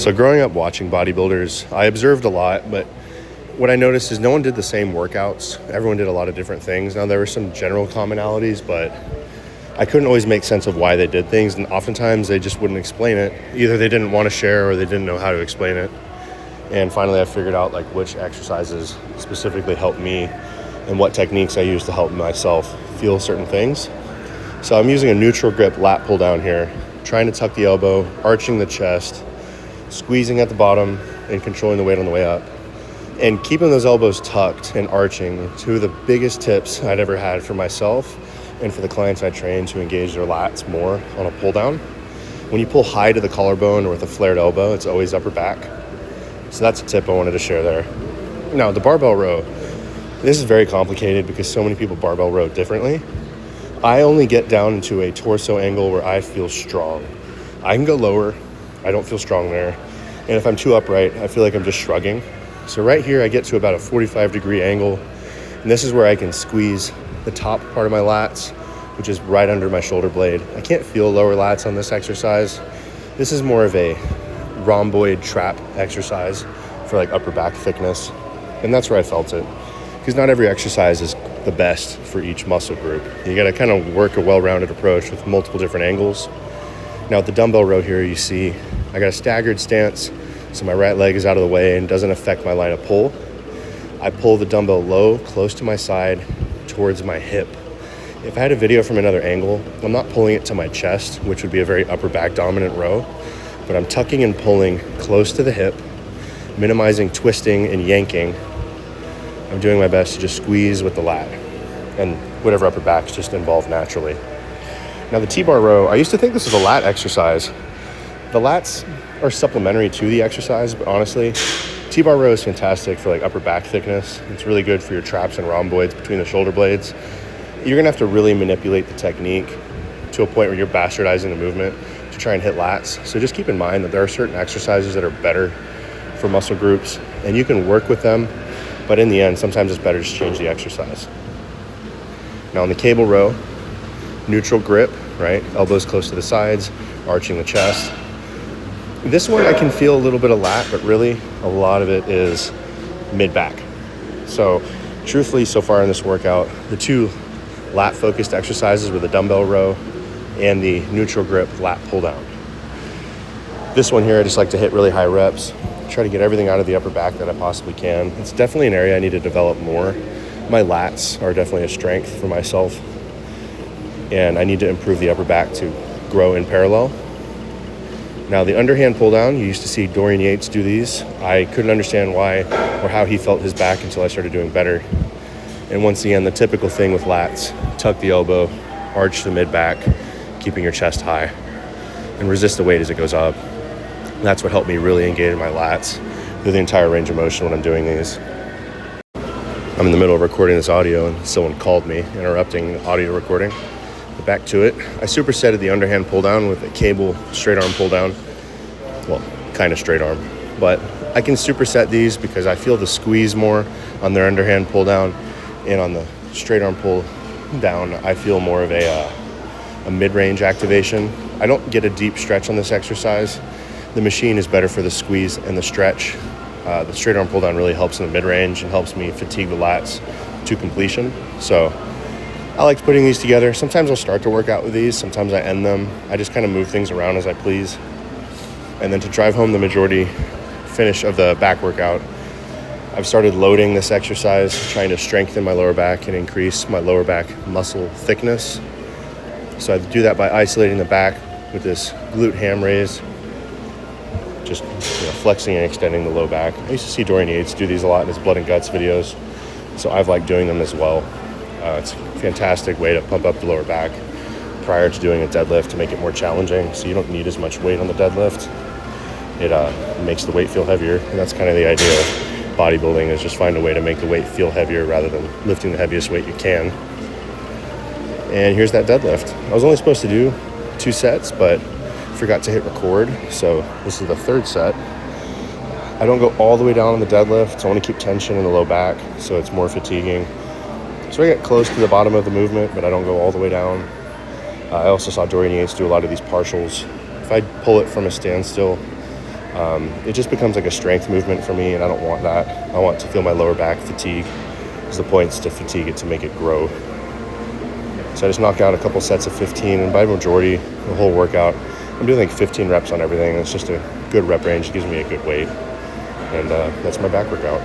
So growing up watching bodybuilders, I observed a lot, but what I noticed is no one did the same workouts. Everyone did a lot of different things. Now, there were some general commonalities, but I couldn't always make sense of why they did things, and oftentimes they just wouldn't explain it. Either they didn't want to share or they didn't know how to explain it. And finally, I figured out like which exercises specifically helped me and what techniques I use to help myself feel certain things. So I'm using a neutral grip lat pull down here, trying to tuck the elbow, arching the chest, squeezing at the bottom, and controlling the weight on the way up. And keeping those elbows tucked and arching, two of the biggest tips I'd ever had for myself and for the clients I train to engage their lats more on a pull down. When you pull high to the collarbone or with a flared elbow, it's always upper back. So that's a tip I wanted to share there. Now, the barbell row. This is very complicated because so many people barbell row differently. I only get down into a torso angle where I feel strong. I can go lower. I don't feel strong there. And if I'm too upright, I feel like I'm just shrugging. So right here, I get to about a 45-degree angle. And this is where I can squeeze the top part of my lats, which is right under my shoulder blade. I can't feel lower lats on this exercise. This is more of a rhomboid trap exercise for like upper back thickness. And that's where I felt it. Because not every exercise is the best for each muscle group. You got to kind of work a well-rounded approach with multiple different angles. Now with the dumbbell row here, you see I got a staggered stance, so my right leg is out of the way and doesn't affect my line of pull. I pull the dumbbell low, close to my side, towards my hip. If I had a video from another angle, I'm not pulling it to my chest, which would be a very upper back dominant row, but I'm tucking and pulling close to the hip, minimizing twisting and yanking. I'm doing my best to just squeeze with the lat and whatever upper back's just involved naturally. Now the T-bar row, I used to think this was a lat exercise. The lats are supplementary to the exercise, but honestly, T-bar row is fantastic for like upper back thickness. It's really good for your traps and rhomboids between the shoulder blades. You're gonna have to really manipulate the technique to a point where you're bastardizing the movement to try and hit lats. So just keep in mind that there are certain exercises that are better for muscle groups and you can work with them, but in the end, sometimes it's better to just change the exercise. Now on the cable row, neutral grip, right? Elbows close to the sides, arching the chest. This one I can feel a little bit of lat, but really a lot of it is mid-back. So truthfully, so far in this workout, the two lat-focused exercises were the dumbbell row and the neutral grip lat pull-down. This one here, I just like to hit really high reps, try to get everything out of the upper back that I possibly can. It's definitely an area I need to develop more. My lats are definitely a strength for myself, and I need to improve the upper back to grow in parallel. Now the underhand pull down, you used to see Dorian Yates do these. I couldn't understand why or how he felt his back until I started doing better. And once again, the typical thing with lats, tuck the elbow, arch the mid-back, keeping your chest high, and resist the weight as it goes up. And that's what helped me really engage my lats through the entire range of motion when I'm doing these. I'm in the middle of recording this audio and someone called me, interrupting the audio recording. But back to it. I supersetted the underhand pull down with a cable straight arm pull down. Well, kind of straight arm. But I can superset these because I feel the squeeze more on their underhand pull down, and on the straight arm pull down, I feel more of a mid-range activation. I don't get a deep stretch on this exercise. The machine is better for the squeeze and the stretch. The straight arm pull down really helps in the mid-range and helps me fatigue the lats to completion. So I like putting these together. Sometimes I'll start to work out with these. Sometimes I end them. I just kind of move things around as I please. And then to drive home the majority finish of the back workout, I've started loading this exercise, trying to strengthen my lower back and increase my lower back muscle thickness. So I do that by isolating the back with this glute ham raise, just flexing and extending the low back. I used to see Dorian Yates do these a lot in his blood and guts videos, so I've liked doing them as well. It's a fantastic way to pump up the lower back prior to doing a deadlift to make it more challenging, so you don't need as much weight on the deadlift. It makes the weight feel heavier, and that's kind of the idea of bodybuilding, is just find a way to make the weight feel heavier rather than lifting the heaviest weight you can. And here's that deadlift. I was only supposed to do 2 sets, but forgot to hit record, so this is the 3rd set. I don't go all the way down on the deadlift, so I want to keep tension in the low back, so it's more fatiguing. So I get close to the bottom of the movement, but I don't go all the way down. I also saw Dorian Yates do a lot of these partials. If I pull it from a standstill, It just becomes like a strength movement for me, and I don't want that. I want to feel my lower back fatigue, because the point is to fatigue it to make it grow. So I just knock out a couple sets of 15, and by majority, the whole workout, I'm doing like 15 reps on everything. It's just a good rep range. It gives me a good weight, and that's my back workout.